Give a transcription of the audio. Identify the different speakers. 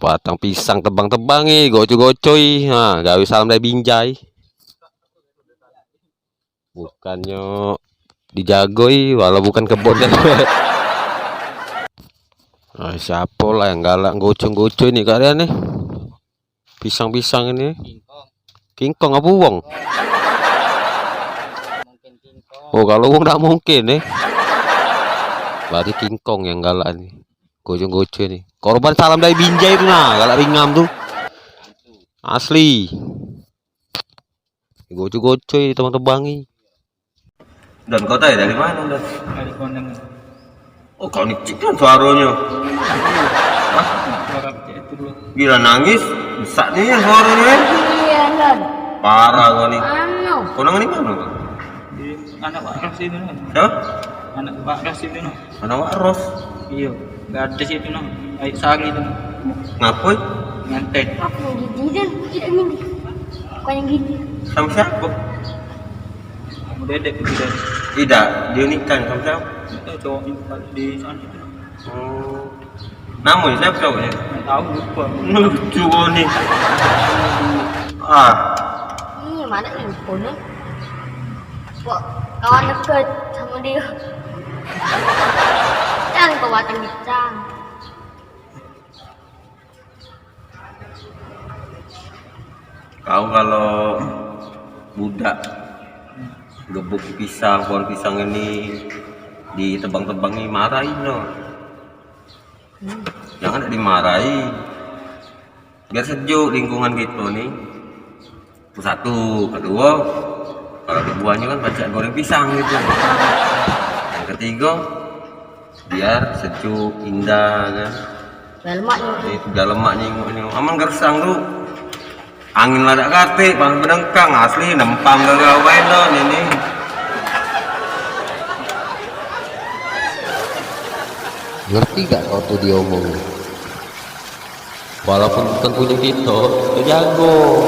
Speaker 1: Batang pisang tebang-tebangi, gocoy-gocoy. Nah, gawe salam dari binjai. Bukannya dijagoi, walau bukan kebon dan nah, siapa lah yang galak gocong-gocong ini kalian nih? Pisang-pisang ini. Kingkong apa wong? Oh, kalau wong nggak mungkin nih. Berarti kingkong yang galak nih. Gocong-gocong nih. Korban salam dari binjai itu nah, galak ringam tuh. Asli. Gocong-gocong teman-tebangi. Dan kota ya dari mana dan?
Speaker 2: Dari Kondang.
Speaker 1: Oh, kau nih kan suaranya. Hah?
Speaker 2: Suara kecil itu dulu.
Speaker 1: Gila nangis, besar nih ya suaranya.
Speaker 3: Iya, Nan.
Speaker 1: Parah kau nih.
Speaker 3: Anu.
Speaker 1: Kau nangis di mana kau?
Speaker 2: Di anak Pak Ros itu no.
Speaker 1: Ya?
Speaker 2: Anak Pak Ros itu no.
Speaker 1: Mana Wak Ros?
Speaker 2: Iya. Gak ada situ no. Air sari itu.
Speaker 1: Ngapain?
Speaker 2: Nganten.
Speaker 3: Aku yang gigi dan tidak ini. Bukan yang gigi.
Speaker 1: Sama siapa?
Speaker 2: Kamu dedek itu dari.
Speaker 1: Tidak, dia nikah sama siapa?
Speaker 2: Itu cowok di sana itu.
Speaker 1: Oh. Namun siapa cowoknya?
Speaker 2: Nggak tahu lupa.
Speaker 1: Lucu kau nih. Ah,
Speaker 3: Ini mana info nih? Kok kawan deket sama dia? Jangan kau batang bicang.
Speaker 1: kau kalau budak gebuk pisang, pohon pisang ini ditebang-tebangi marahin no. Jangan dimarahi. Biar sejuk lingkungan gitu nih. Satu, kedua, kalau keduanya kan bacaan goreng pisang gitu. Yang ketiga, biar sejuk, indah kan.
Speaker 3: Udah lemak nih.
Speaker 1: Ini udah lemak nih, aman gersang tuh. Angin lada kate, bang bedengkang asli nempang gagal wedon ini. Ngerti gak kau tuh dia omong? Walaupun bukan punya kita, dia jago.